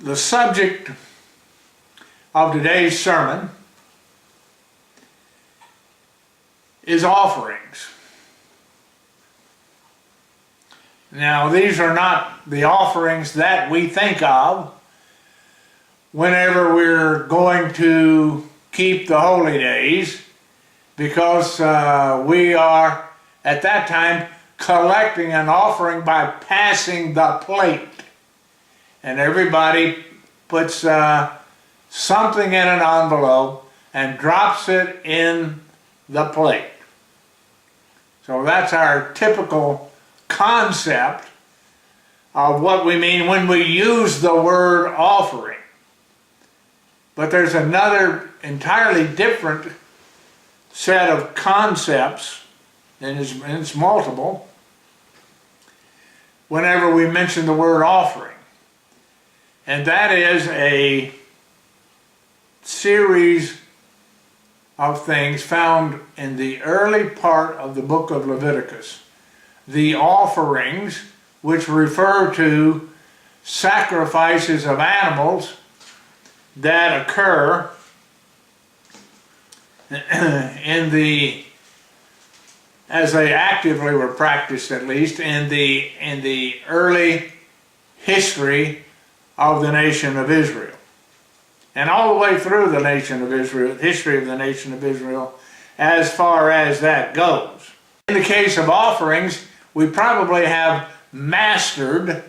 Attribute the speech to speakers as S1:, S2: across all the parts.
S1: The subject of today's sermon is offerings. Now, these are not the offerings that we think of whenever we're going to keep the holy days, because we are at that time collecting an offering by passing the plate. And everybody puts something in an envelope and drops it in the plate. So that's our typical concept of what we mean when we use the word offering. But there's another entirely different set of concepts, and it's multiple, whenever we mention the word offering. And that is a series of things found in the early part of the book of Leviticus. The offerings, which refer to sacrifices of animals that occur as they actively were practiced, at least in the early history of the nation of Israel, and all the way through the nation of Israel, history of the nation of Israel, as far as that goes. In the case of offerings, we probably have mastered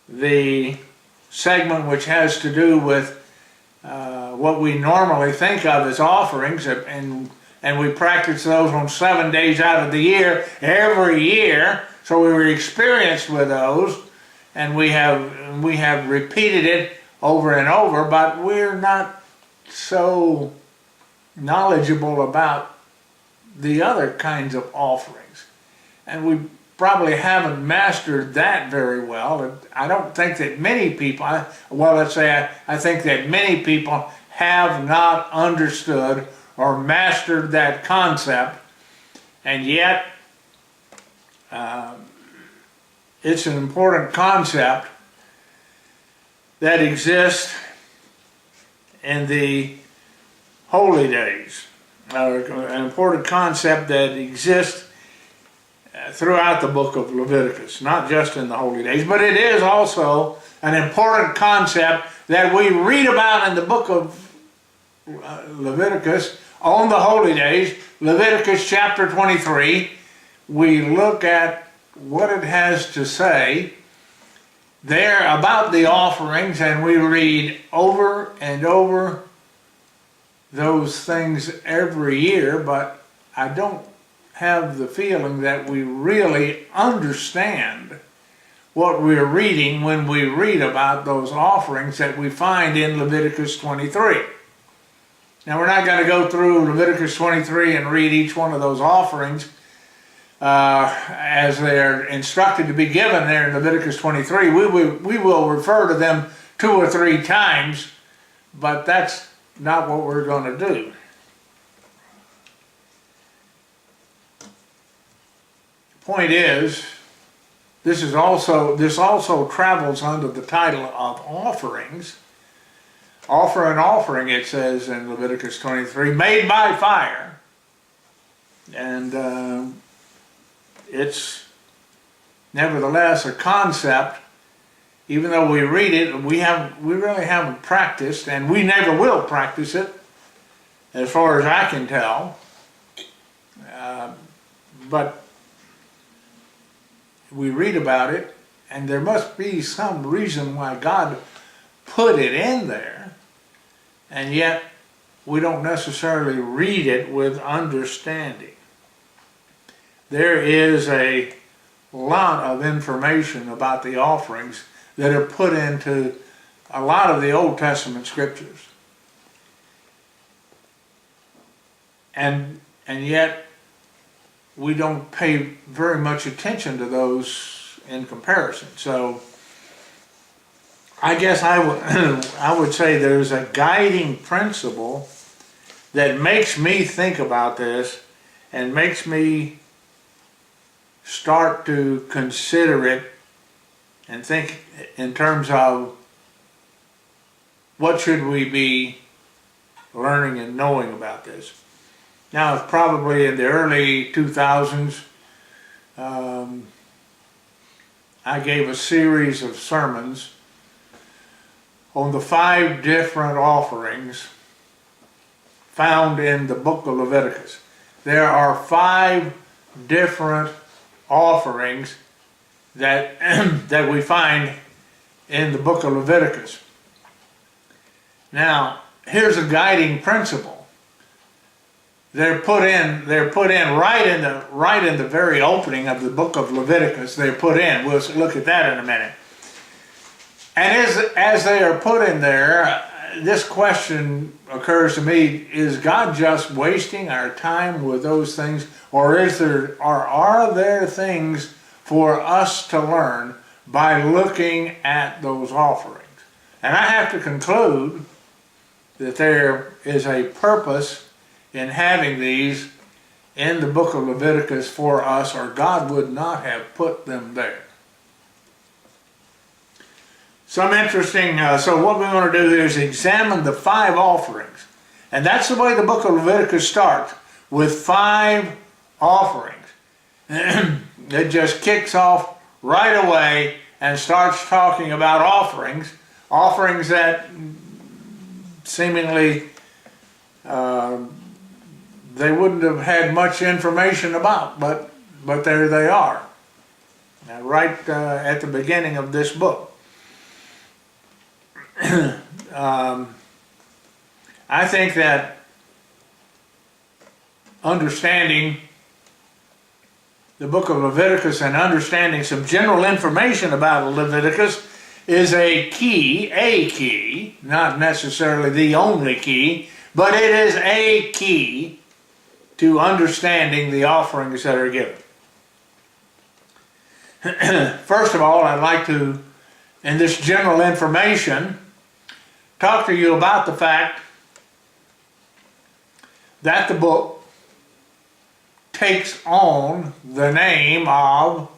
S1: the segment which has to do with what we normally think of as offerings, and we practice those on 7 days out of the year, every year, so we were experienced with those, and we have repeated it over and over, but we're not so knowledgeable about the other kinds of offerings. And we probably haven't mastered that very well. I don't think that many people, I think that many people have not understood or mastered that concept, and yet it's an important concept that exists in the holy days, an important concept that exists throughout the book of Leviticus, not just in the holy days, but it is also an important concept that we read about in the book of Leviticus on the holy days. Leviticus chapter 23, we look at what it has to say there about the offerings, and we read over and over those things every year, but I don't have the feeling that we really understand what we're reading when we read about those offerings that we find in Leviticus 23. Now, we're not going to go through Leviticus 23 and read each one of those offerings as they're instructed to be given there in Leviticus 23. We will refer to them 2 or 3 times, but that's not what we're going to do. The point is, this also travels under the title of offerings. Offer an offering, it says in Leviticus 23, made by fire. And it's nevertheless a concept, even though we read it, we really haven't practiced, and we never will practice it, as far as I can tell. But we read about it, and there must be some reason why God put it in there, and yet we don't necessarily read it with understanding. There is a lot of information about the offerings that are put into a lot of the Old Testament scriptures. And yet we don't pay very much attention to those in comparison. So I guess I would say there's a guiding principle that makes me think about this and makes me start to consider it and think in terms of what should we be learning and knowing about this? Now, it's probably in the early 2000s, I gave a series of sermons on the 5 different offerings found in the book of Leviticus. There are 5 different offerings that, that we find in the book of Leviticus. Now, here's a guiding principle. They're put in right in the very opening of the book of Leviticus. They're put in. We'll look at that in a minute. And as they are put in there, this question occurs to me: is God just wasting our time with those things, or are there things for us to learn by looking at those offerings? And I have to conclude that there is a purpose in having these in the book of Leviticus for us, or God would not have put them there. Some interesting, so what we want to do is examine the 5 offerings. And that's the way the book of Leviticus starts, with 5 offerings. It just kicks off right away and starts talking about offerings that seemingly they wouldn't have had much information about, but there they are, right at the beginning of this book. I think that understanding the book of Leviticus and understanding some general information about Leviticus is a key, not necessarily the only key, but it is a key to understanding the offerings that are given. First of all, I'd like to, in this general information, talk to you about the fact that the book takes on the name of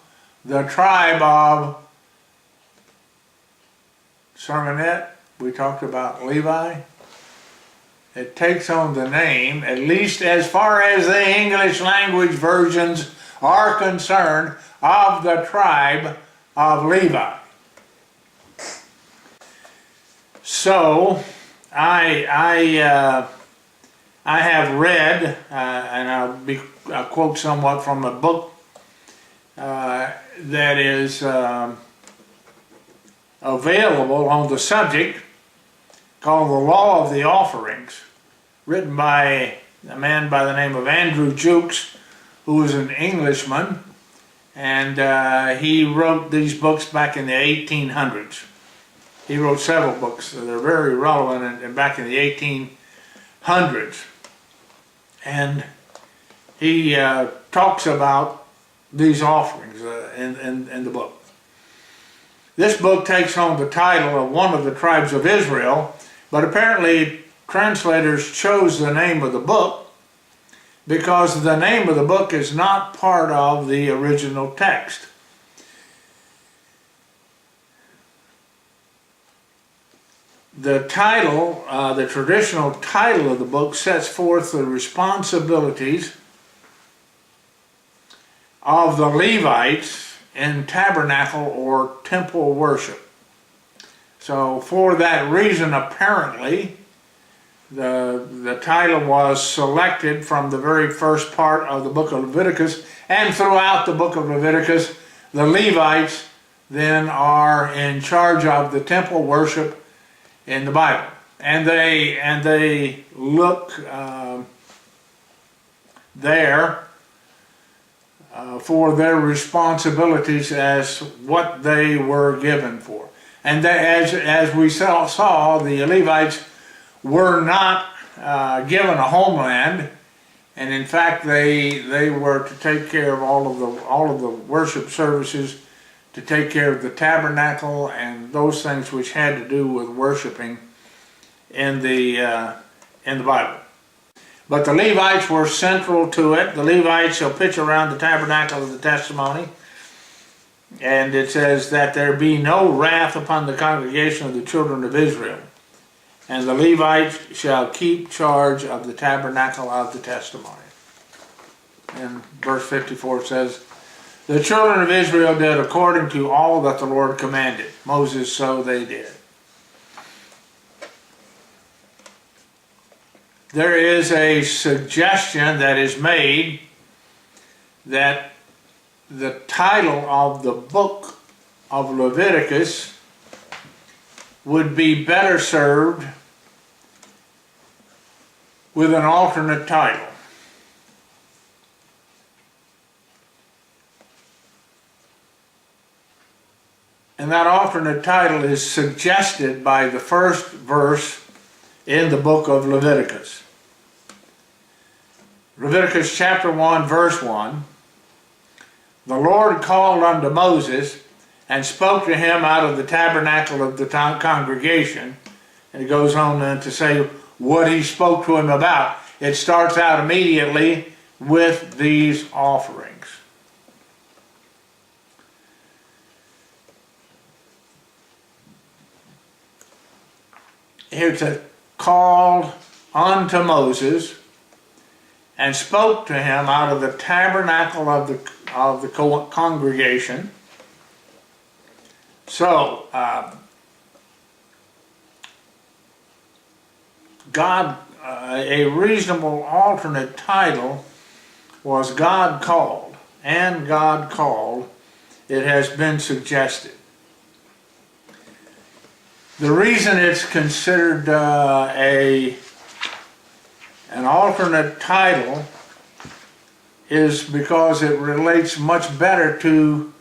S1: the tribe of Sermonette. We talked about Levi. It takes on the name, at least as far as the English language versions are concerned, of the tribe of Levi. So, I have read, and I'll quote somewhat from a book that is available on the subject, called The Law of the Offerings, written by a man by the name of Andrew Jukes, who was an Englishman, and he wrote these books back in the 1800s. He wrote several books that are very relevant and back in the 1800s. And he talks about these offerings in the book. This book takes on the title of one of the tribes of Israel, but apparently translators chose the name of the book because the name of the book is not part of the original text. The title, the traditional title of the book, sets forth the responsibilities of the Levites in tabernacle or temple worship. So for that reason, apparently, the title was selected from the very first part of the book of Leviticus, and throughout the book of Leviticus, the Levites then are in charge of the temple worship in the Bible, and they look there for their responsibilities as what they were given for. And as we saw, the Levites were not given a homeland, and in fact they were to take care of all of the worship services, to take care of the tabernacle and those things which had to do with worshiping in the Bible. But the Levites were central to it. The Levites shall pitch around the tabernacle of the testimony, and it says that there be no wrath upon the congregation of the children of Israel. and the Levites shall keep charge of the tabernacle of the testimony. And verse 54 says, the children of Israel did according to all that the Lord commanded Moses, so they did. There is a suggestion that is made that the title of the book of Leviticus would be better served with an alternate title. And that alternate title is suggested by the first verse in the book of Leviticus. Leviticus chapter 1, verse 1. The Lord called unto Moses and spoke to him out of the tabernacle of the congregation. And it goes on then to say what he spoke to him about. It starts out immediately with these offerings. Here it says, called unto Moses and spoke to him out of the tabernacle of the congregation. So, God, a reasonable alternate title was God called, and God called, it has been suggested. The reason it's considered an alternate title is because it relates much better to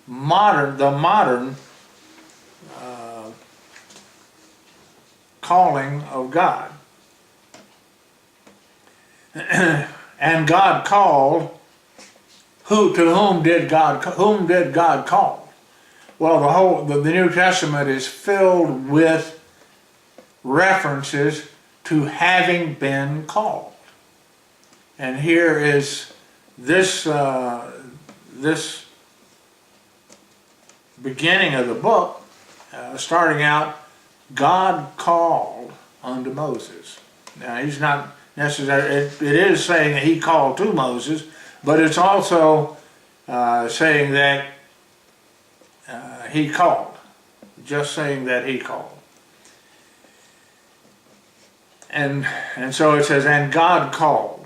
S1: the modern calling of God. And God called. To whom did God call? Well, the New Testament is filled with references to having been called. And here is this beginning of the book, starting out, God called unto Moses. Now, he's not necessarily, it is saying that he called to Moses, but it's also saying that he called, just saying that he called. And so it says, and God called.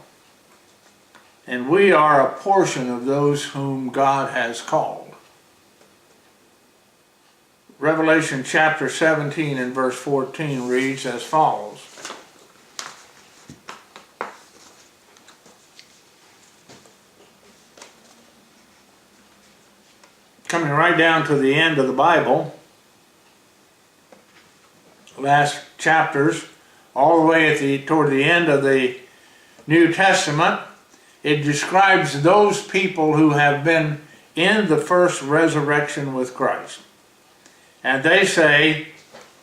S1: And we are a portion of those whom God has called. Revelation chapter 17 and verse 14 reads as follows. Coming right down to the end of the Bible, last chapters, all the way toward the end of the New Testament, it describes those people who have been in the first resurrection with Christ. And they say,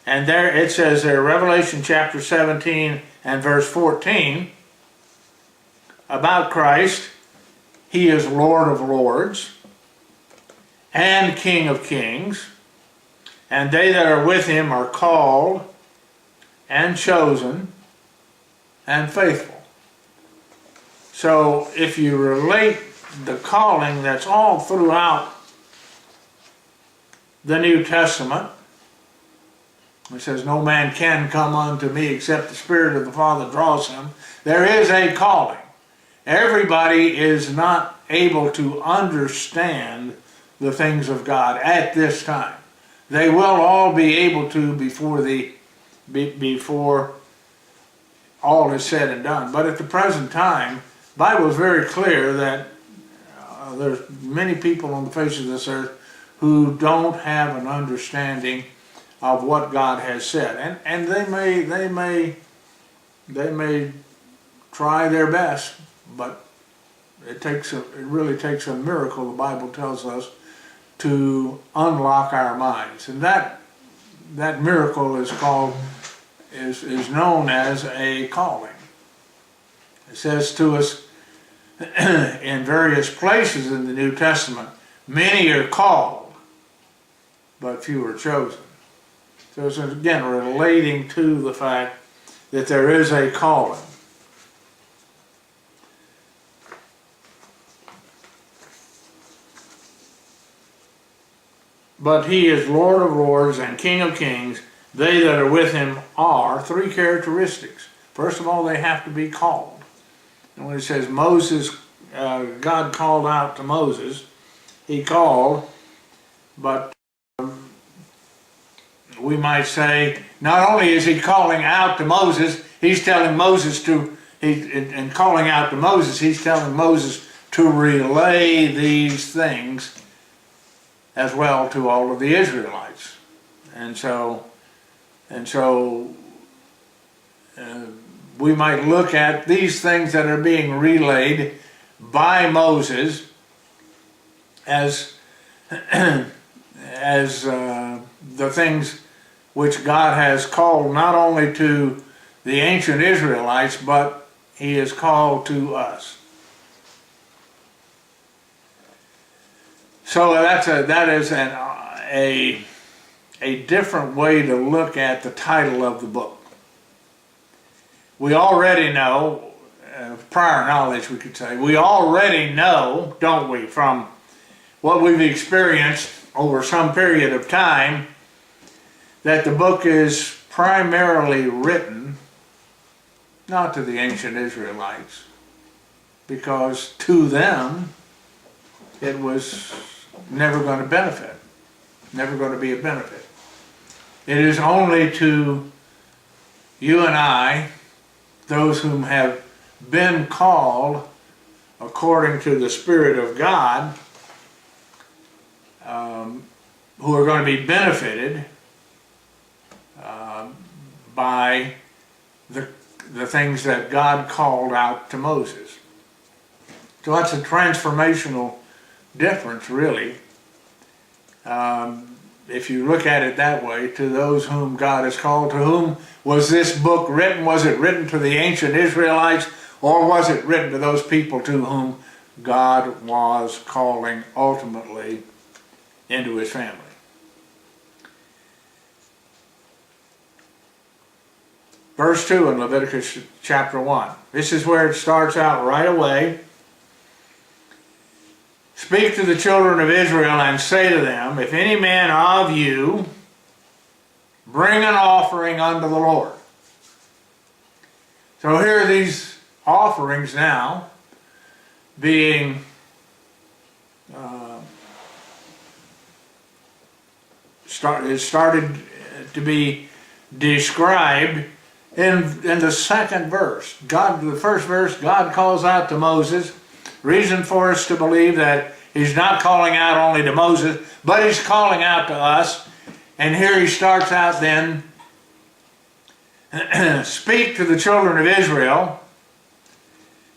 S1: and there it says there, Revelation chapter 17 and verse 14, about Christ, he is Lord of lords and King of kings, and they that are with him are called and chosen and faithful. So if you relate the calling that's all throughout the New Testament, it says, no man can come unto me except the Spirit of the Father draws him. There is a calling. Everybody is not able to understand the things of God at this time. They will all be able to before all is said and done. But at the present time, the Bible is very clear that there's many people on the face of this earth who don't have an understanding of what God has said, and they may try their best, but it really takes a miracle, the Bible tells us, to unlock our minds, and that miracle is known as a calling. It says to us in various places in the New Testament, many are called, but few are chosen. So it's again relating to the fact that there is a calling. But he is Lord of lords and King of kings. They that are with him are, three characteristics. First of all, they have to be called. And when it says Moses, God called out to Moses, he called, but we might say, not only is he calling out to Moses, he's telling Moses to, in calling out to Moses, he's telling Moses to relay these things as well to all of the Israelites. And so we might look at these things that are being relayed by Moses as the things which God has called not only to the ancient Israelites, but he has called to us. So that is a different way to look at the title of the book. We already know, prior knowledge we could say, we already know, don't we, from what we've experienced over some period of time, that the book is primarily written not to the ancient Israelites, because to them it was never going to benefit, never going to be a benefit. It is only to you and I, those whom have been called according to the Spirit of God, who are going to be benefited by the things that God called out to Moses. So that's a transformational difference, really. If you look at it that way, to those whom God has called. To whom was this book written? Was it written to the ancient Israelites, or was it written to those people to whom God was calling ultimately into his family? Verse 2 in Leviticus chapter 1. This is where it starts out right away. Speak to the children of Israel and say to them, if any man of you bring an offering unto the Lord. So here are these offerings now being started to be described in the second verse. The first verse, God calls out to Moses. Reason for us to believe that he's not calling out only to Moses, but he's calling out to us. And here he starts out then, speak to the children of Israel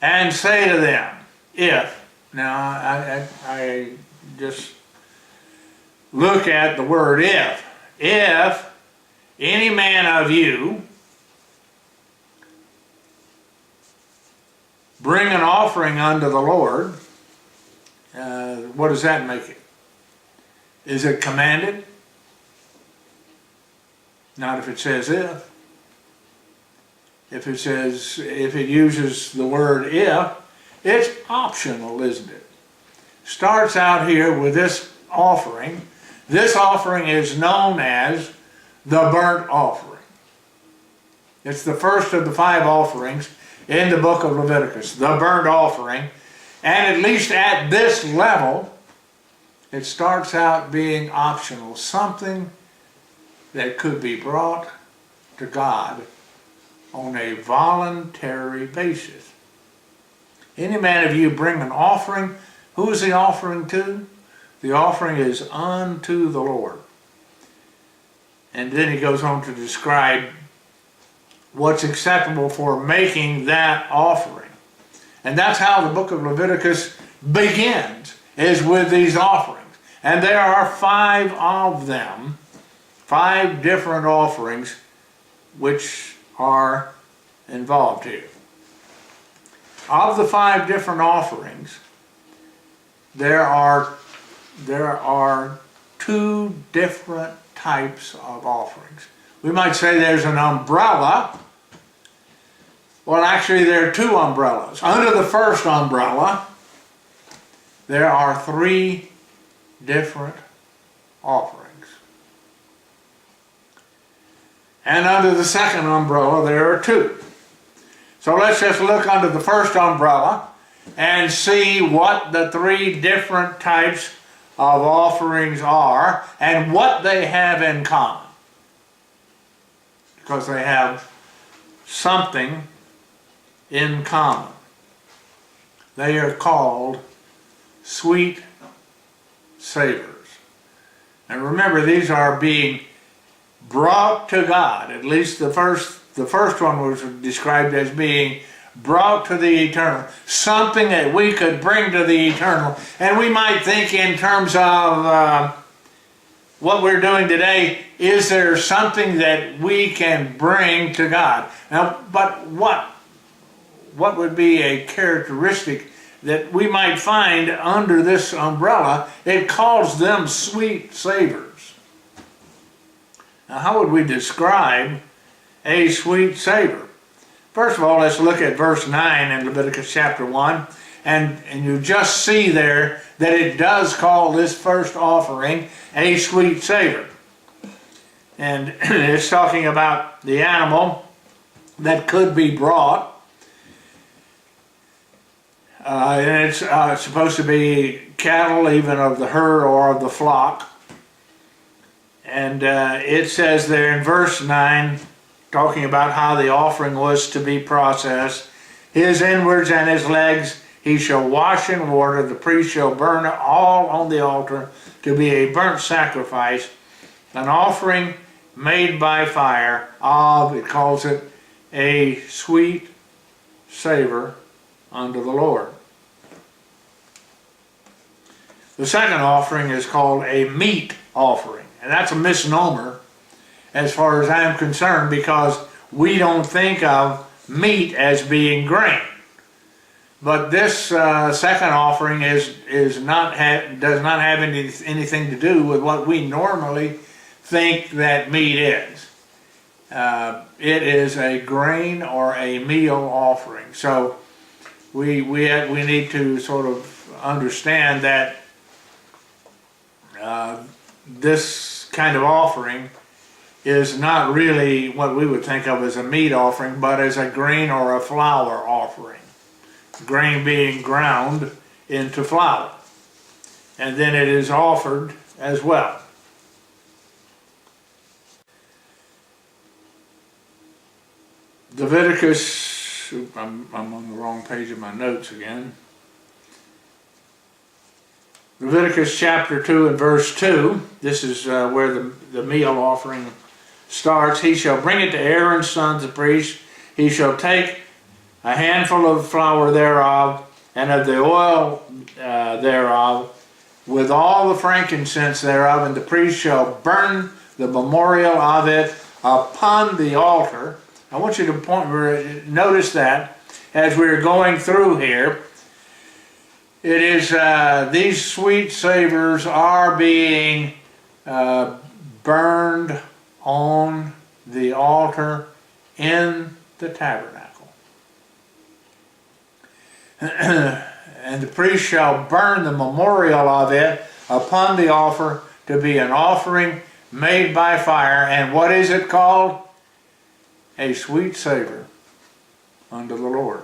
S1: and say to them, if. Now, I just look at the word if. If any man of you bring an offering unto the Lord, what does that make it? Is it commanded? Not if it says if. If it uses the word if, it's optional, isn't it? Starts out here with this offering. This offering is known as the burnt offering. It's the first of the 5 offerings in the book of Leviticus, the burnt offering. And at least at this level, it starts out being optional, something that could be brought to God on a voluntary basis. Any man of you bring an offering. Who is the offering to? The offering is unto the Lord. And then he goes on to describe what's acceptable for making that offering. And that's how the book of Leviticus begins, is with these offerings. And there are 5 of them, 5 different offerings which are involved here. Of the 5 different offerings, there are 2 different types of offerings. We might say there's an umbrella. Well, actually there are two umbrellas. Under the first umbrella, there are three different offerings. And under the second umbrella, there are two. So let's just look under the first umbrella and see what the three different types of offerings are and what they have in common. Because they have something in common. They are called sweet savors. And remember, these are being brought to God. At least the first one was described as being brought to the eternal. Something that we could bring to the eternal. And we might think in terms of what we're doing today, is there something that we can bring to God? Now, but what would be a characteristic that we might find under this umbrella? It calls them sweet savors. Now, how would we describe a sweet savor? First of all, let's look at verse 9 in Leviticus chapter 1, and you just see there that it does call this first offering a sweet savor. And it's talking about the animal that could be brought. And it's supposed to be cattle, even of the herd or of the flock. And it says there in verse 9, talking about how the offering was to be processed, his inwards and his legs he shall wash in water, the priest shall burn it all on the altar to be a burnt sacrifice, an offering made by fire of, it calls it, a sweet savor unto the Lord. The second offering is called a meat offering, and that's a misnomer as far as I'm concerned, because we don't think of meat as being grain. But this second offering does not have anything to do with what we normally think that meat is. It is a grain or a meal offering. So we need to sort of understand that this kind of offering is not really what we would think of as a meat offering, but as a grain or a flour offering. Grain being ground into flour. And then it is offered as well. Leviticus, I'm on the wrong page of my notes again. Leviticus chapter 2 and verse 2, this is where the meal offering starts. He shall bring it to Aaron's sons, the priest. He shall take a handful of flour thereof, and of the oil thereof, with all the frankincense thereof, and the priest shall burn the memorial of it upon the altar. I want you to notice that as we're going through here. It is these sweet savors are being burned on the altar in the tabernacle. And the priest shall burn the memorial of it upon the altar to be an offering made by fire. And what is it called? A sweet savor unto the Lord.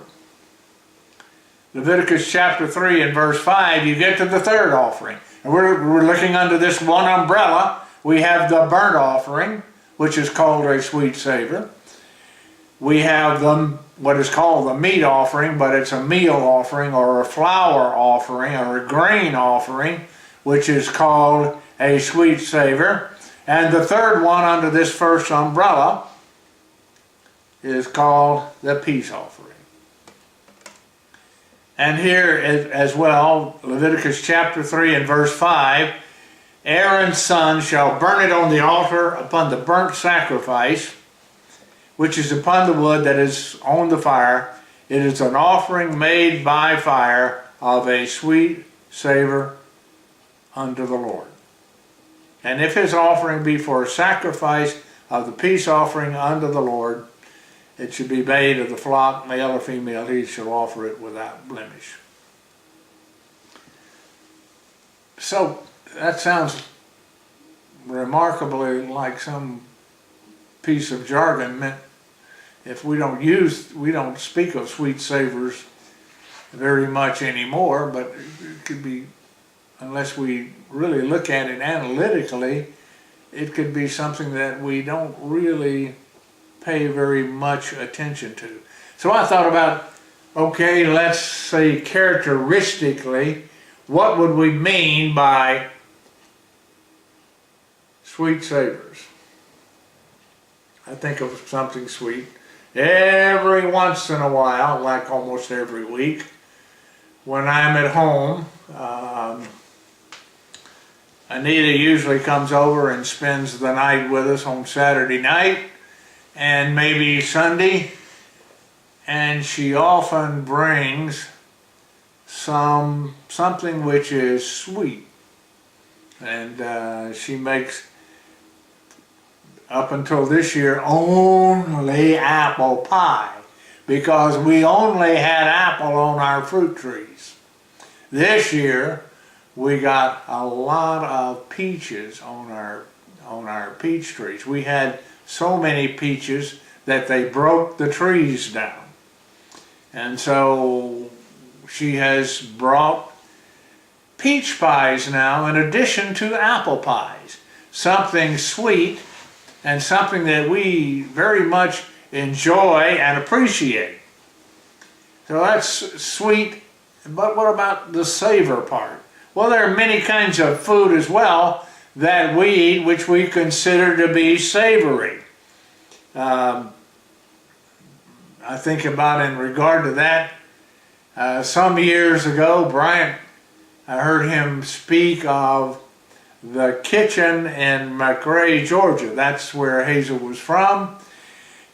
S1: Leviticus chapter 3 and verse 5, you get to the third offering. And we're looking under this one umbrella. We have the burnt offering, which is called a sweet savor. We have what is called the meat offering, but it's a meal offering or a flour offering or a grain offering, which is called a sweet savor. And the third one under this first umbrella is called the peace offering. And here as well, Leviticus chapter 3 and verse 5, Aaron's son shall burn it on the altar upon the burnt sacrifice, which is upon the wood that is on the fire. It is an offering made by fire of a sweet savor unto the Lord. And if his offering be for a sacrifice of the peace offering unto the Lord, it should be made of the flock, male or female, he shall offer it without blemish. So that sounds remarkably like some piece of jargon meant if we don't speak of sweet savors very much anymore, but it could be, unless we really look at it analytically, it could be something that we don't really pay very much attention to. So I thought about, okay, let's say characteristically, what would we mean by sweet savors? I think of something sweet every once in a while, like almost every week. When I'm at home, Anita usually comes over and spends the night with us on Saturday night and maybe Sunday, and she often brings something which is sweet, and she makes, up until this year, only apple pie, because we only had apple on our fruit trees. This year we got a lot of peaches on our peach trees. We had so many peaches that they broke the trees down, and so she has brought peach pies now in addition to apple pies, something sweet and something that we very much enjoy and appreciate. So that's sweet, but what about the savor part? Well, there are many kinds of food as well that we eat which we consider to be savory. I think about in regard to that, some years ago, Bryant, I heard him speak of the kitchen in McRae, Georgia. That's where Hazel was from.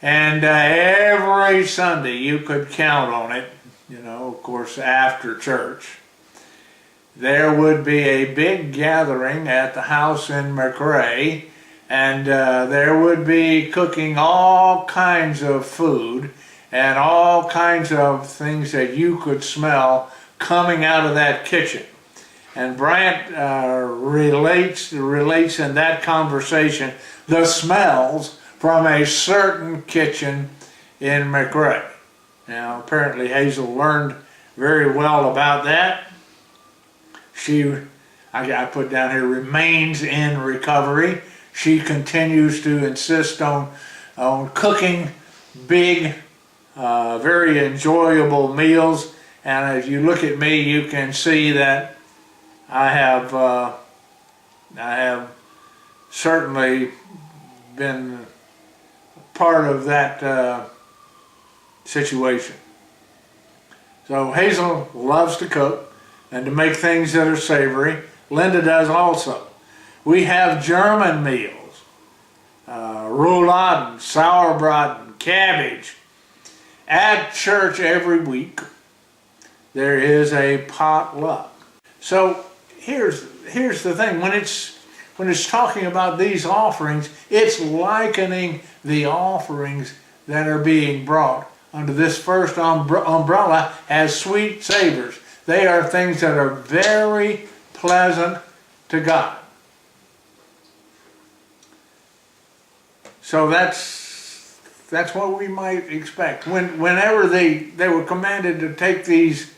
S1: And every Sunday you could count on it, you know, of course after church, there would be a big gathering at the house in McRae, and there would be cooking all kinds of food and all kinds of things that you could smell coming out of that kitchen. And Bryant relates in that conversation the smells from a certain kitchen in McRae. Now, apparently Hazel learned very well about that. She, I put down here, remains in recovery. She continues to insist on cooking big, very enjoyable meals. And as you look at me, you can see that I have certainly been part of that situation. So Hazel loves to cook and to make things that are savory. Linda does also. We have German meals, rouladen, sauerbraten, cabbage. At church every week there is a potluck. So here's the thing, when it's talking about these offerings, it's likening the offerings that are being brought under this first umbrella as sweet savors. They are things that are very pleasant to God. So that's what we might expect. Whenever they were commanded to take these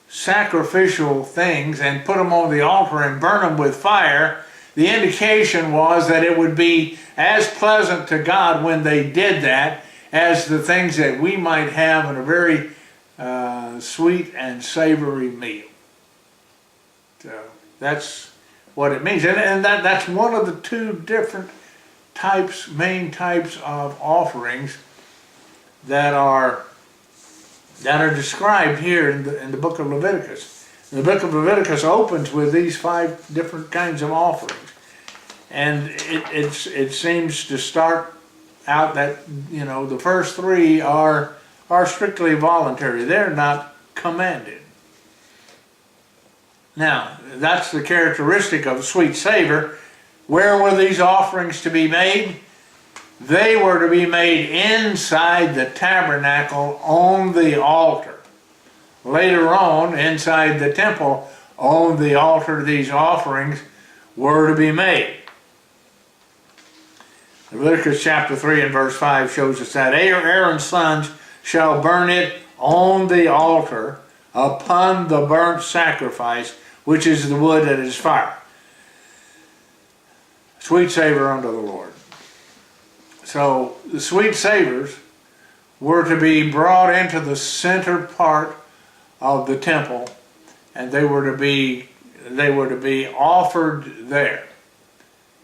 S1: sacrificial things and put them on the altar and burn them with fire, the indication was that it would be as pleasant to God when they did that as the things that we might have in a very sweet and savory meal. So that's what it means, and that's one of the two different main types of offerings that are described here in the book of Leviticus. The book of Leviticus opens with these 5 different kinds of offerings, and it seems to start out that, you know, the first 3 are strictly voluntary. They're not commanded. Now, that's the characteristic of a sweet savor. Where were these offerings to be made? They were to be made inside the tabernacle on the altar. Later on, inside the temple, on the altar, these offerings were to be made. Leviticus chapter 3 and verse 5 shows us that Aaron's sons shall burn it on the altar upon the burnt sacrifice, which is the wood that is fire. Sweet savor unto the Lord. So the sweet savors were to be brought into the center part of the temple, and they were to be offered there.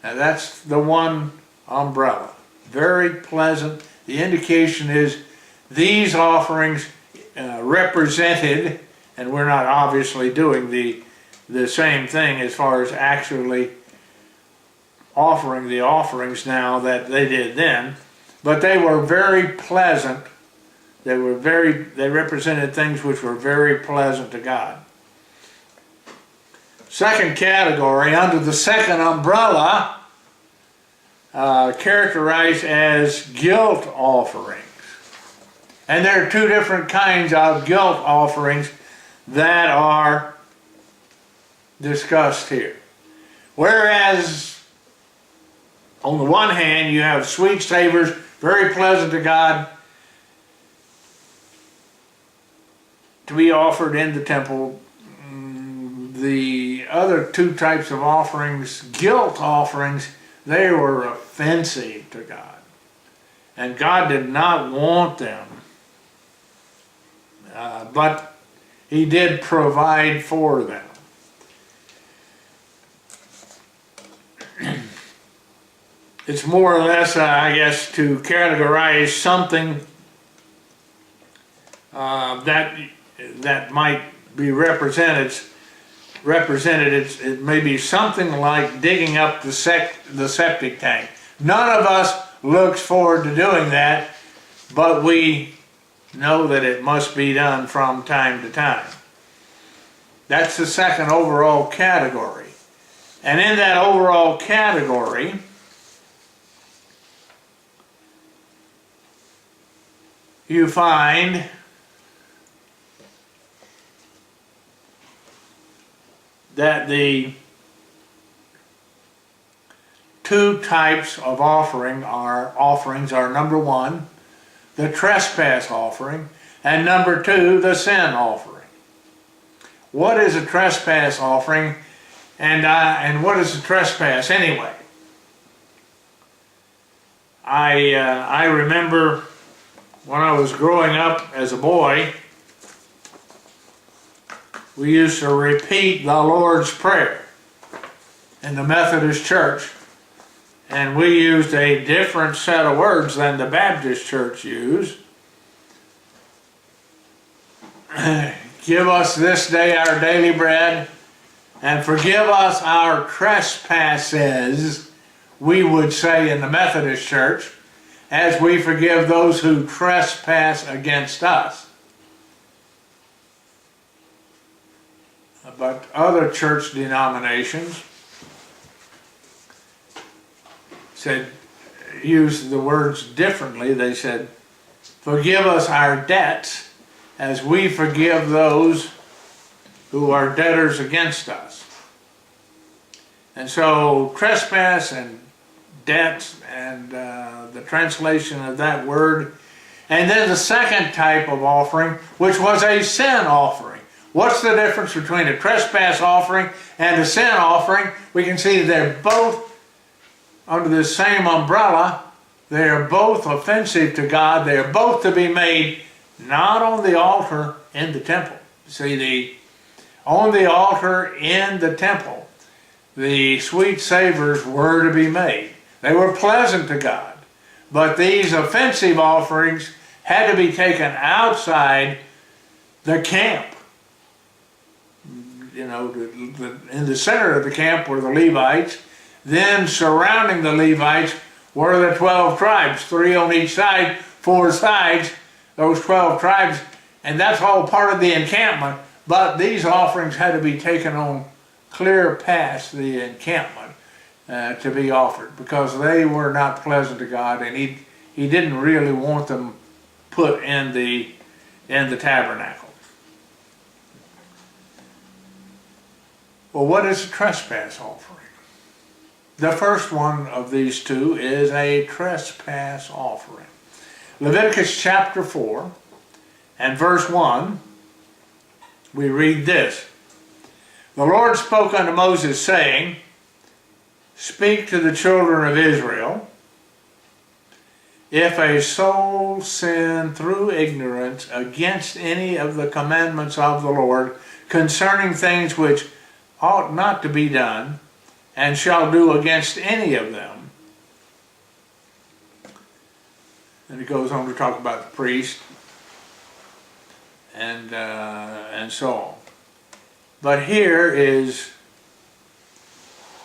S1: Now that's the one umbrella. Very pleasant. The indication is these offerings represented, and we're not obviously doing the same thing as far as actually offering the offerings now that they did then, but they were very pleasant. They represented things which were very pleasant to God. Second category, under the second umbrella, characterized as guilt offerings. And there are two different kinds of guilt offerings that are discussed here. Whereas on the one hand, you have sweet savors, very pleasant to God, to be offered in the temple. The other two types of offerings, guilt offerings, they were offensive to God. And God did not want them. But He did provide for them. It's more or less, I guess, to categorize something that might be represented. It may be something like digging up the septic tank. None of us looks forward to doing that, but we know that it must be done from time to time. That's the second overall category. And in that overall category, you find that the two types of offerings are number one, the trespass offering, and number two, the sin offering. What is a trespass offering, and what is a trespass anyway? I remember when I was growing up as a boy, we used to repeat the Lord's Prayer in the Methodist Church, and we used a different set of words than the Baptist Church used. Give us this day our daily bread, and forgive us our trespasses, we would say in the Methodist Church, as we forgive those who trespass against us. But other church denominations used the words differently. They said, forgive us our debts as we forgive those who are debtors against us. And so trespass and debts and the translation of that word. And then the second type of offering, which was a sin offering. What's the difference between a trespass offering and a sin offering? We can see they're both under the same umbrella. They are both offensive to God. They are both to be made not on the altar in the temple. See, on the altar in the temple, the sweet savors were to be made. They were pleasant to God. But these offensive offerings had to be taken outside the camp. You know, in the center of the camp were the Levites. Then surrounding the Levites were the 12 tribes, 3 on each side, 4 sides, those 12 tribes, and that's all part of the encampment. But these offerings had to be taken on clear past the encampment. to be offered, because they were not pleasant to God, and he didn't really want them put in the tabernacle. Well, what is a trespass offering? The first one of these two is a trespass offering. Leviticus chapter 4 and verse 1, we read this. The Lord spoke unto Moses, saying, Speak to the children of Israel, if a soul sin through ignorance against any of the commandments of the Lord concerning things which ought not to be done, and shall do against any of them. And it goes on to talk about the priest and so on. But here is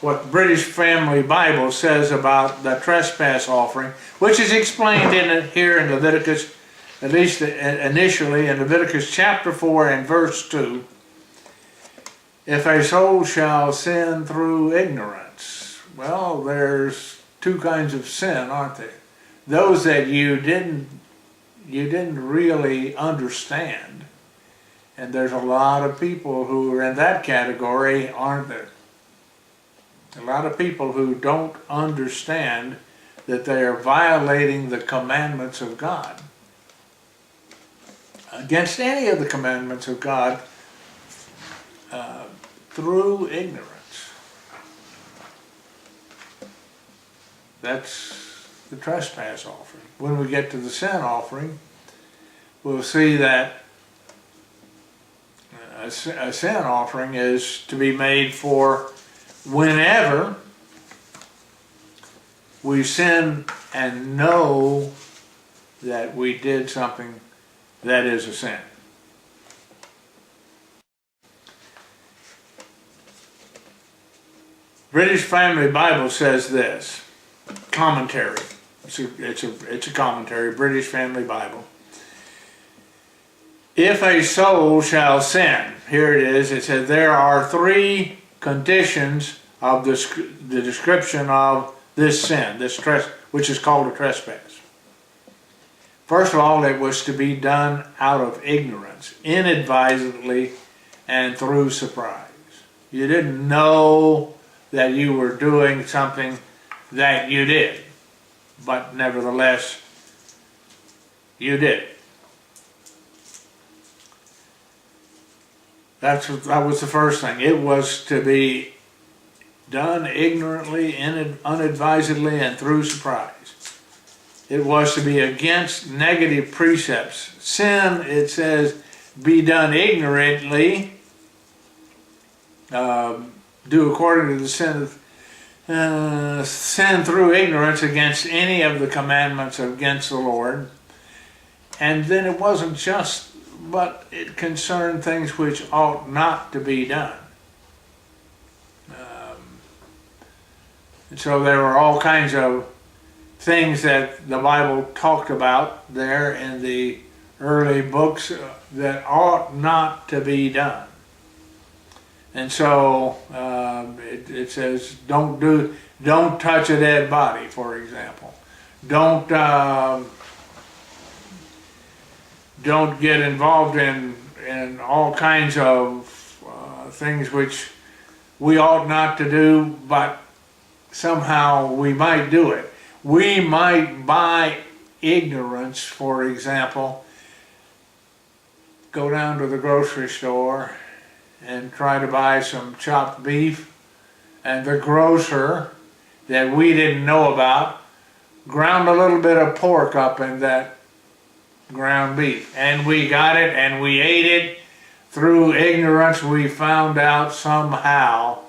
S1: what the British Family Bible says about the trespass offering, which is explained here in Leviticus, at least initially in Leviticus chapter 4 and verse 2. If a soul shall sin through ignorance. Well, there's two kinds of sin, aren't there? Those that you didn't really understand. And there's a lot of people who are in that category, aren't there? A lot of people who don't understand that they are violating the commandments of God. Against any of the commandments of God, through ignorance. That's the trespass offering. When we get to the sin offering, we'll see that a sin offering is to be made for whenever we sin and know that we did something that is a sin. British Family Bible says this, commentary. It's a commentary, British Family Bible. If a soul shall sin, here it is, it says there are three conditions of the description of this sin, which is called a trespass. First of all, it was to be done out of ignorance, inadvisedly, and through surprise. You didn't know that you were doing something that you did, but nevertheless, you did. That was the first thing. It was to be done ignorantly, unadvisedly, and through surprise. It was to be against negative precepts. Sin, it says, be done ignorantly, do according to the sin through ignorance against any of the commandments against the Lord. And then it wasn't just, but it concerned things which ought not to be done. And so there were all kinds of things that the Bible talked about there in the early books that ought not to be done. And so it says don't touch a dead body, for example. Don't get involved in all kinds of things which we ought not to do, but somehow we might do it. We might, by ignorance, for example, go down to the grocery store and try to buy some chopped beef, and the grocer that we didn't know about ground a little bit of pork up in that ground beef, and we got it and we ate it. Through ignorance, we found out somehow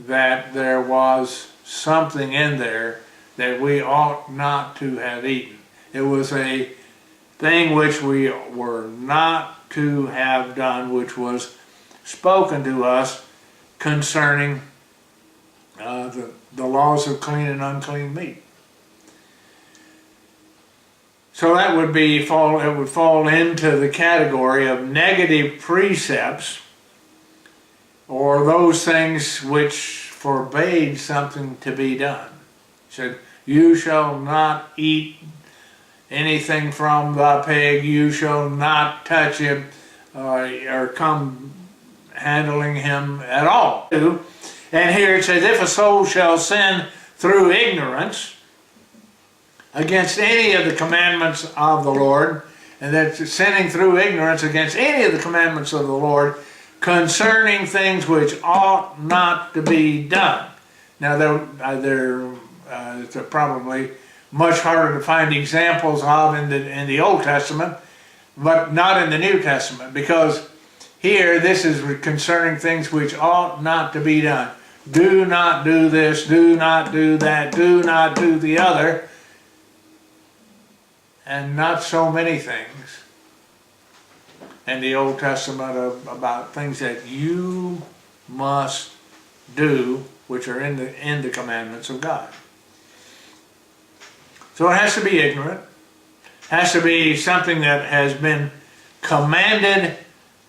S1: that there was something in there that we ought not to have eaten. It was a thing which we were not to have done, which was spoken to us concerning the laws of clean and unclean meat. So that would fall into the category of negative precepts, or those things which forbade something to be done. He said, you shall not eat anything from the pig, you shall not touch him or come handling him at all. And here it says, if a soul shall sin through ignorance against any of the commandments of the Lord, and that's sinning through ignorance against any of the commandments of the Lord concerning things which ought not to be done. Now they're probably much harder to find examples of in the Old Testament, but not in the New Testament, because here this is concerning things which ought not to be done. Do not do this, do not do that, do not do the other, and not so many things in the Old Testament about things that you must do, which are in the commandments of God. So it has to be ignorant, has to be something that has been commanded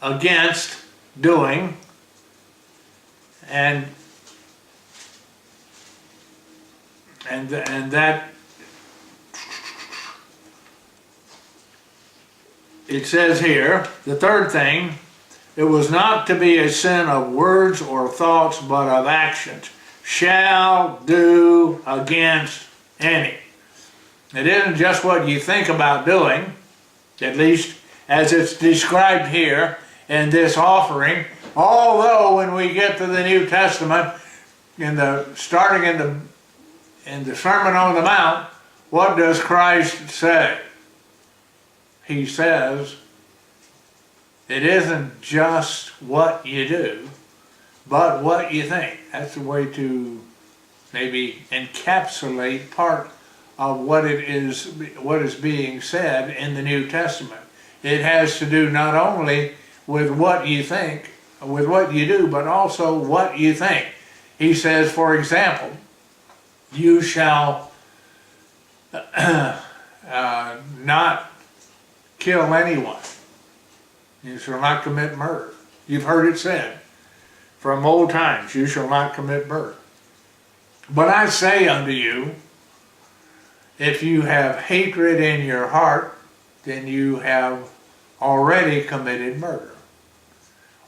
S1: against doing, and that it says here, the third thing, it was not to be a sin of words or thoughts, but of actions. Shall do against any. It isn't just what you think about doing, at least as it's described here in this offering, although when we get to the New Testament, starting in the Sermon on the Mount, what does Christ say? He says, it isn't just what you do, but what you think. That's a way to maybe encapsulate part of what is being said in the New Testament. It has to do not only with what you think, with what you do, but also what you think. He says, for example, you shall not kill anyone. You shall not commit murder. You've heard it said from old times, you shall not commit murder. But I say unto you, if you have hatred in your heart, then you have already committed murder.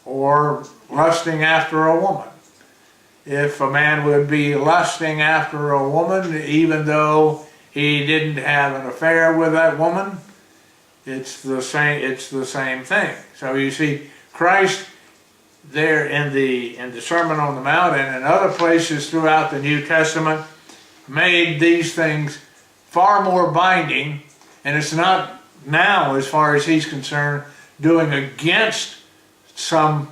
S1: Or lusting after a woman. If a man would be lusting after a woman, even though he didn't have an affair with that woman, it's the same thing. So you see, Christ there in the Sermon on the Mount and in other places throughout the New Testament made these things far more binding, and it's not now, as far as he's concerned, doing against some,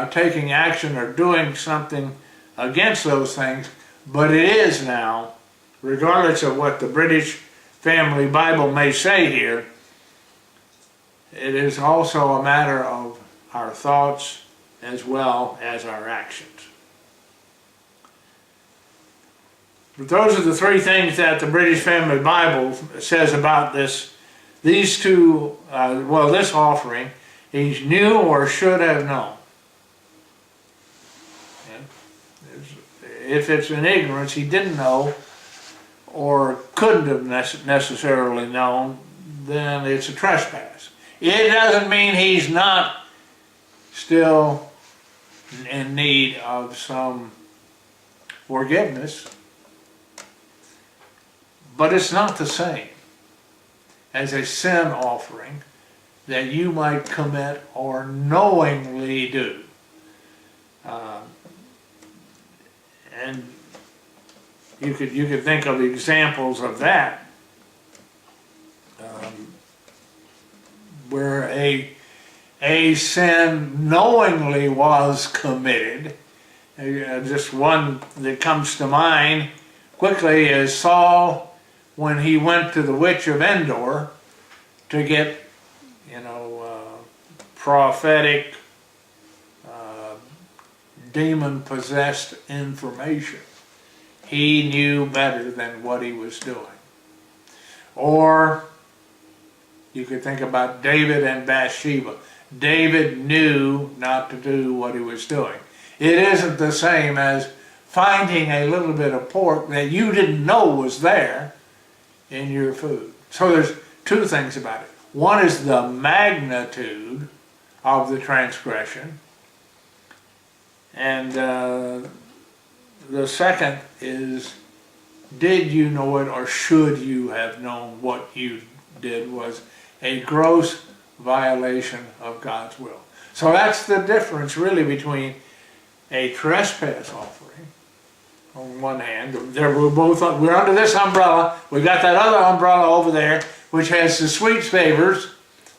S1: taking action or doing something against those things, but it is now, regardless of what the British Family Bible may say here, it is also a matter of our thoughts as well as our actions. But those are the three things that the British Family Bible says about these two, this offering. He knew or should have known. If it's in ignorance, he didn't know or couldn't have necessarily known, then it's a trespass. It doesn't mean he's not still in need of some forgiveness, but it's not the same as a sin offering that you might commit or knowingly do. And you could think of examples of that, where a sin knowingly was committed. Just one that comes to mind quickly is Saul, when he went to the witch of Endor to get, prophetic, demon-possessed information. He knew better than what he was doing. Or you could think about David and Bathsheba. David knew not to do what he was doing. It isn't the same as finding a little bit of pork that you didn't know was there in your food. So there's two things about it. One is the magnitude of the transgression, and the second is, did you know it, or should you have known what you did was a gross violation of God's will. So that's the difference really between a trespass offering on one hand. We're under this umbrella. We've got that other umbrella over there which has the sweet savors,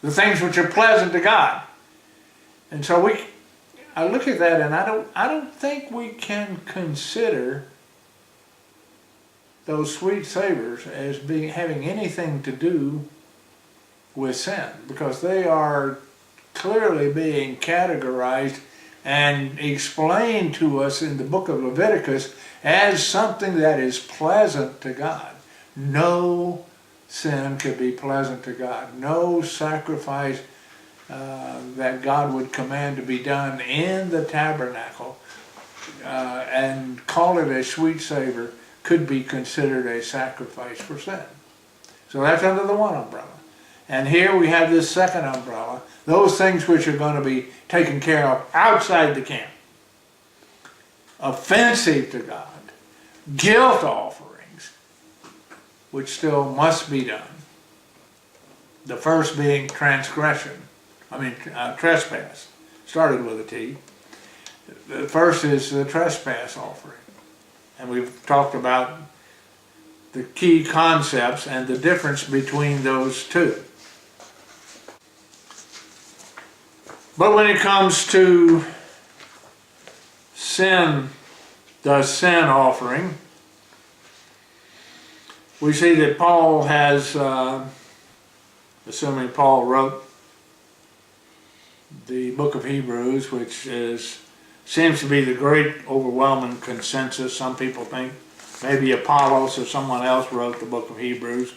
S1: the things which are pleasant to God. And so I look at that and I don't think we can consider those sweet savors as having anything to do with sin, because they are clearly being categorized and explained to us in the book of Leviticus as something that is pleasant to God. No sin could be pleasant to God. No sacrifice that God would command to be done in the tabernacle and call it a sweet savor could be considered a sacrifice for sin. So that's under the one umbrella. And here we have this second umbrella, those things which are going to be taken care of outside the camp, offensive to God, guilt offerings, which still must be done. The first being trespass, started with a T. The first is the trespass offering. And we've talked about the key concepts and the difference between those two. But when it comes to sin, the sin offering, we see that Paul has, assuming Paul wrote the book of Hebrews, which seems to be the great overwhelming consensus. Some people think maybe Apollos or someone else wrote the book of Hebrews,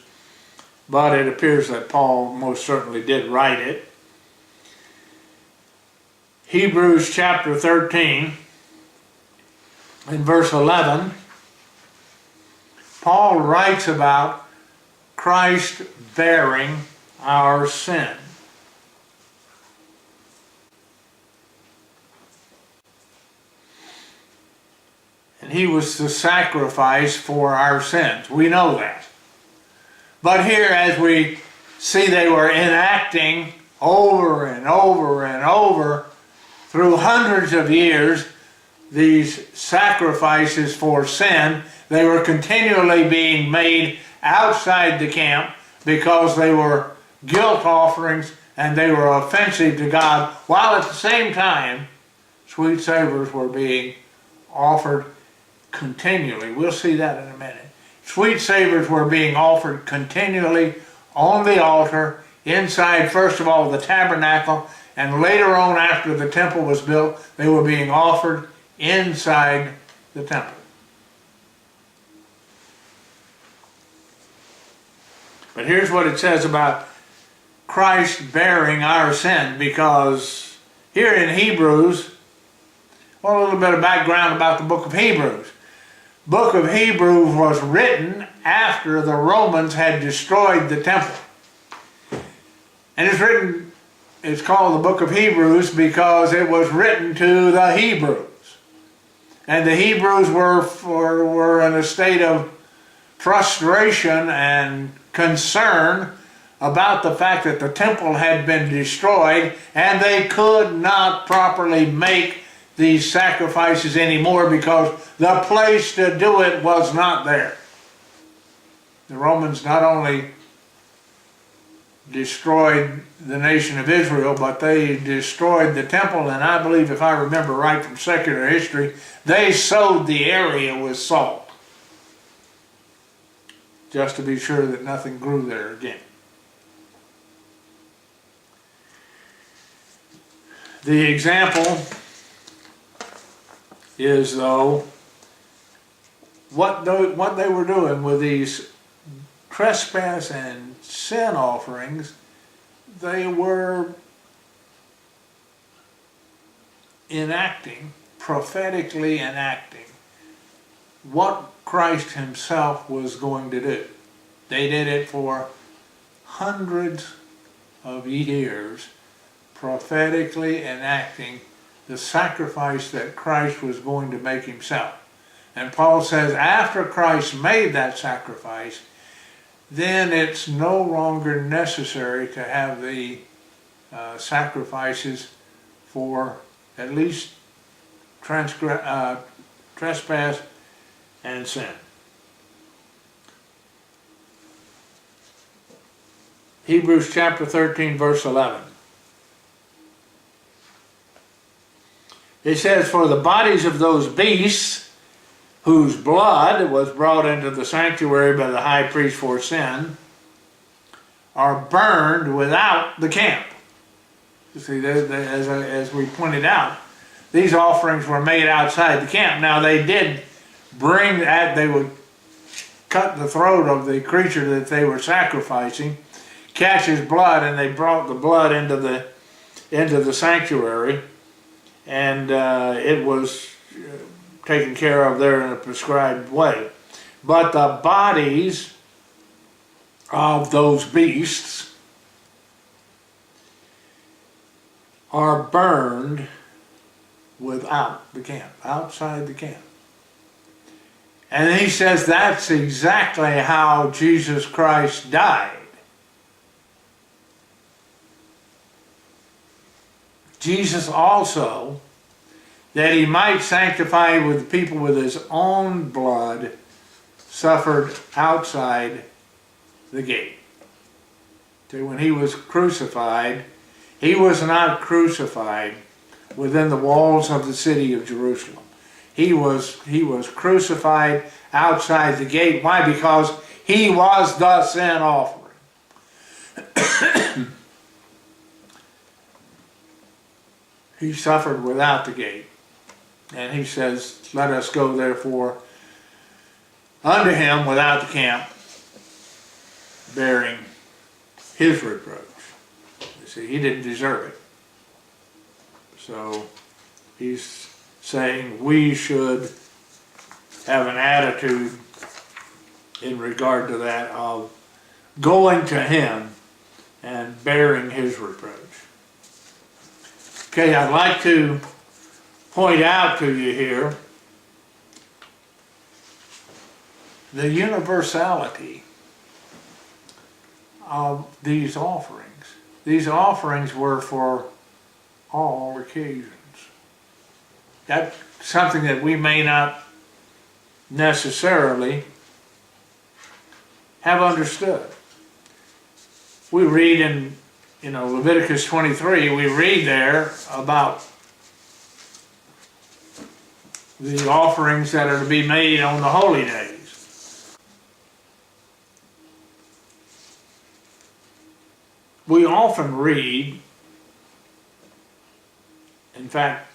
S1: but it appears that Paul most certainly did write it. Hebrews chapter 13, in verse 11, Paul writes about Christ bearing our sin. And he was the sacrifice for our sins. We know that. But here, as we see, they were enacting over and over and over through hundreds of years these sacrifices for sin. They were continually being made outside the camp because they were guilt offerings and they were offensive to God, while at the same time sweet savors were being offered continually. We'll see that in a minute. Sweet savors were being offered continually on the altar, inside, first of all, the tabernacle, and later on, after the temple was built, they were being offered inside the temple. But here's what it says about Christ bearing our sin, because here in Hebrews, well, a little bit of background about the book of Hebrews. Book of Hebrews was written after the Romans had destroyed the temple. And it's called the book of Hebrews because it was written to the Hebrews. And the Hebrews were in a state of frustration and concern about the fact that the temple had been destroyed and they could not properly make these sacrifices anymore because the place to do it was not there. The Romans not only destroyed the nation of Israel, but they destroyed the temple, and I believe, if I remember right from secular history, they sowed the area with salt, just to be sure that nothing grew there again. The example is, though, what they were doing with these trespass and sin offerings. They were prophetically enacting what Christ himself was going to do. They did it for hundreds of years, prophetically enacting the sacrifice that Christ was going to make himself. And Paul says after Christ made that sacrifice, then it's no longer necessary to have the sacrifices for at least trespass and sin. Hebrews chapter 13, verse 11. It says, for the bodies of those beasts whose blood was brought into the sanctuary by the high priest for sin are burned without the camp. You see, as we pointed out, these offerings were made outside the camp. Now they did bring that, they would cut the throat of the creature that they were sacrificing, catch his blood, and they brought the blood into the sanctuary, and it was taken care of there in a prescribed way. But the bodies of those beasts are burned without the camp, outside the camp. And he says that's exactly how Jesus Christ died. Jesus also, that he might sanctify with the people with his own blood, suffered outside the gate. So when he was crucified, he was not crucified within the walls of the city of Jerusalem. He was crucified outside the gate. Why? Because he was the sin offering. He suffered without the gate. And he says, let us go therefore unto him without the camp, bearing his reproach. You see, he didn't deserve it. So he's saying we should have an attitude in regard to that of going to him and bearing his reproach. Okay, I'd like to point out to you here the universality of these offerings. These offerings were for all occasions. That's something that we may not necessarily have understood. We read in Leviticus 23, we read there about the offerings that are to be made on the holy days. We often read, in fact,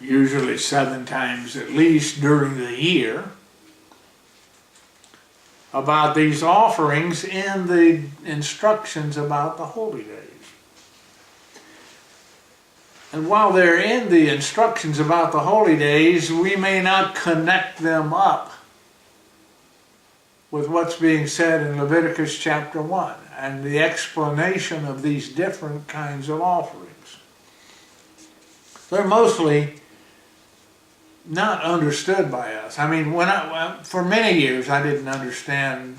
S1: usually 7 times at least during the year, about these offerings in the instructions about the holy days. And while they're in the instructions about the holy days, we may not connect them up with what's being said in Leviticus chapter 1 and the explanation of these different kinds of offerings. They're mostly not understood by us. I mean, for many years I didn't understand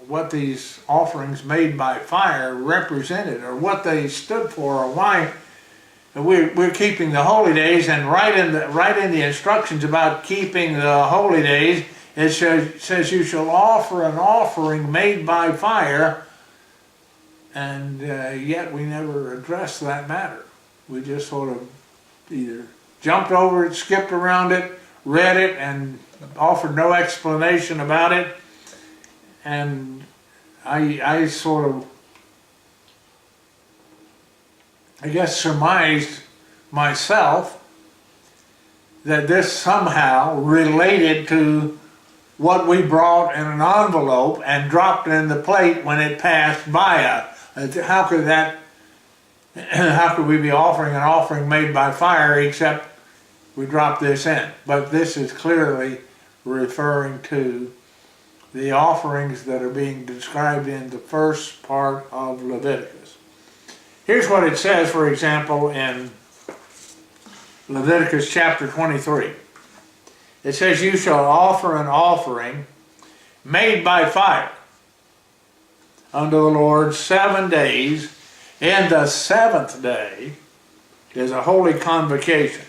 S1: what these offerings made by fire represented, or what they stood for, or why we're keeping the holy days. And right in the instructions about keeping the holy days, it says you shall offer an offering made by fire, and yet we never addressed that matter. We just sort of either jumped over it, skipped around it, read it, and offered no explanation about it. And I sort of, I guess, surmised myself that this somehow related to what we brought in an envelope and dropped in the plate when it passed by us. How could we be offering an offering made by fire except we drop this in. But this is clearly referring to the offerings that are being described in the first part of Leviticus. Here's what it says, for example, in Leviticus chapter 23. It says, "You shall offer an offering made by fire unto the Lord 7 days. In the 7th day is a holy convocation.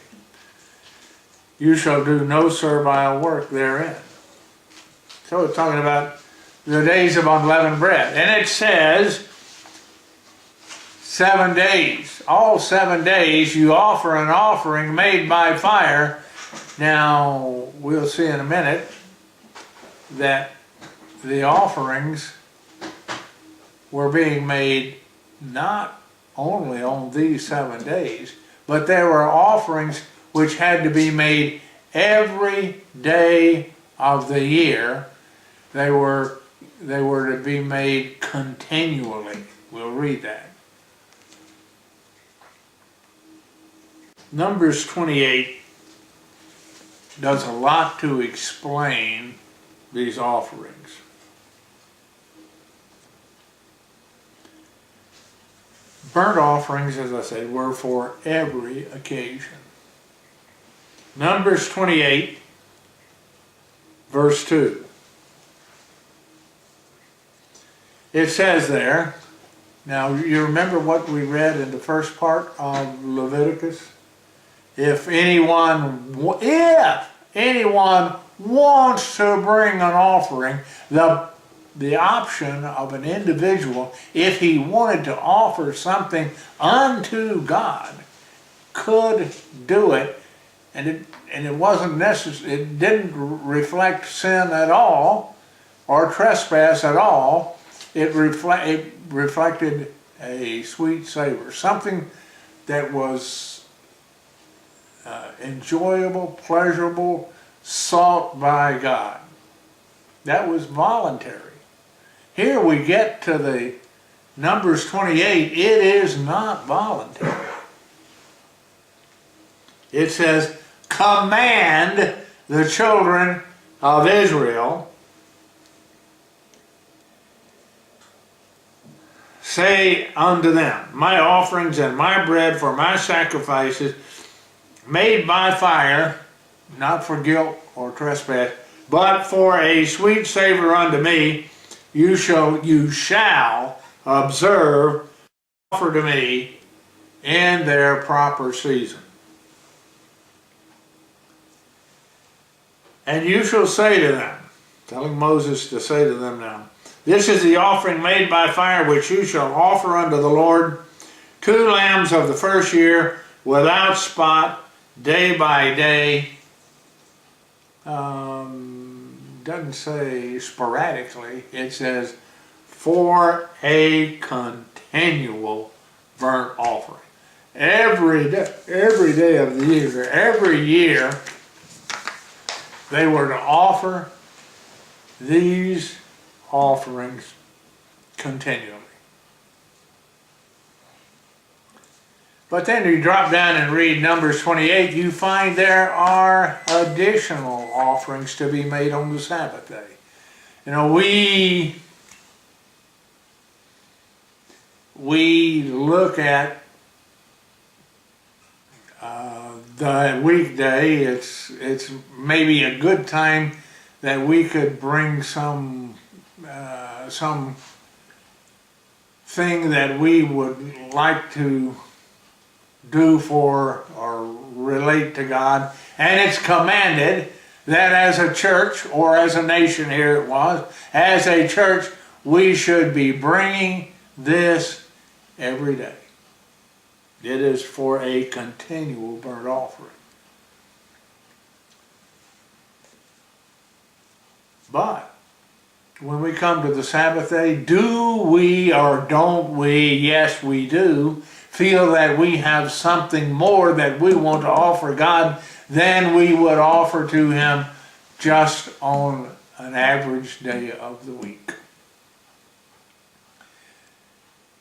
S1: You shall do no servile work therein." So it's talking about the days of unleavened bread. And it says 7 days. All 7 days you offer an offering made by fire. Now, we'll see in a minute that the offerings were being made not only on these 7 days, but there were offerings which had to be made every day of the year. They were to be made continually. We'll read that. Numbers 28 does a lot to explain these offerings. Burnt offerings, as I said, were for every occasion. Numbers 28, verse 2. It says there, now you remember what we read in the first part of Leviticus? If anyone wants to bring an offering, the option of an individual, if he wanted to offer something unto God, could do it, and it wasn't necessary. It didn't reflect sin at all or trespass at all. It reflected a sweet savor, something that was enjoyable, pleasurable, sought by God. That was voluntary. Here we get to the Numbers 28, it is not voluntary. It says, "Command the children of Israel, say unto them, my offerings and my bread for my sacrifices, made by fire, not for guilt or trespass, but for a sweet savor unto me, you shall observe, offer to me in their proper season. And you shall say to them," telling Moses to say to them now, "This is the offering made by fire which you shall offer unto the Lord, 2 lambs of the first year, without spot, day by day." Doesn't say sporadically, it says for a continual burnt offering. Every day of the year, every year, they were to offer these offerings continually. But then you drop down and read Numbers 28, you find there are additional offerings to be made on the Sabbath day. You know, we look at the weekday, it's maybe a good time that we could bring some thing that we would like to do for or relate to God, and it's commanded that as a church, or as a nation here it was, as a church, we should be bringing this every day. It is for a continual burnt offering. But when we come to the Sabbath day, do we or don't we, yes we do, feel that we have something more that we want to offer God than we would offer to Him just on an average day of the week.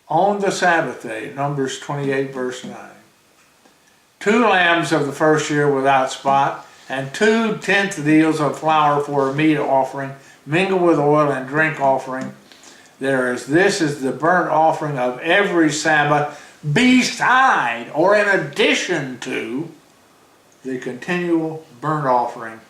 S1: On the Sabbath day, Numbers 28 verse 9, 2 lambs of the first year without spot, and 2 tenth deals of flour for a meat offering, mingled with oil and drink offering. This is the burnt offering of every Sabbath, beside or in addition to the continual burnt offering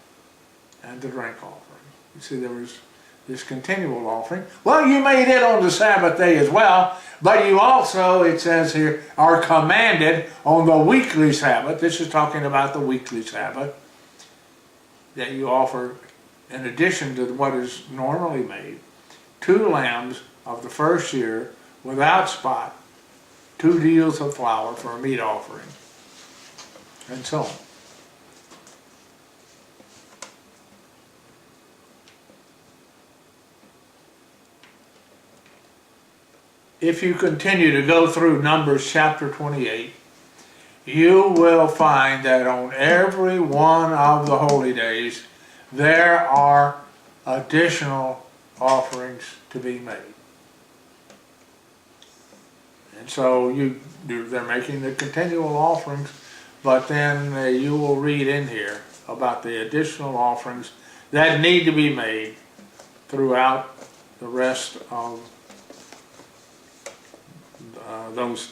S1: and the drink offering. You see, there was this continual offering. Well, you made it on the Sabbath day as well, but you also, it says here, are commanded on the weekly Sabbath. This is talking about the weekly Sabbath, that you offer in addition to what is normally made, 2 lambs of the first year without spot, 2 deals of flour for a meat offering, and so on. If you continue to go through Numbers chapter 28, you will find that on every one of the holy days there are additional offerings to be made. And so they're making the continual offerings, but then you will read in here about the additional offerings that need to be made throughout the rest of those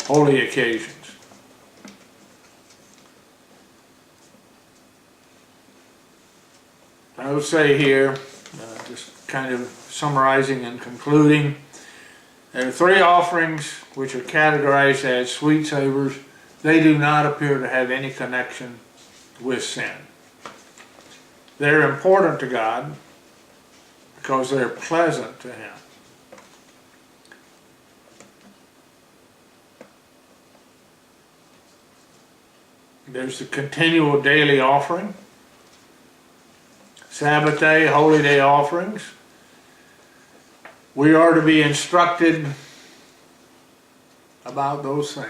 S1: holy occasions. I would say here, just kind of summarizing and concluding, there are 3 offerings which are categorized as sweet savors. They do not appear to have any connection with sin. They're important to God because they're pleasant to Him. There's the continual daily offering, Sabbath day, holy day offerings. We are to be instructed about those things.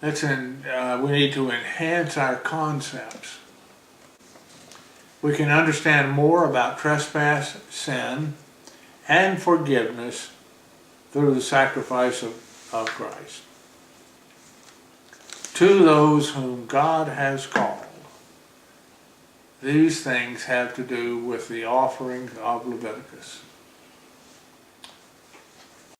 S1: We need to enhance our concepts. We can understand more about trespass, sin, and forgiveness through the sacrifice of Christ. To those whom God has called, these things have to do with the offering of Leviticus.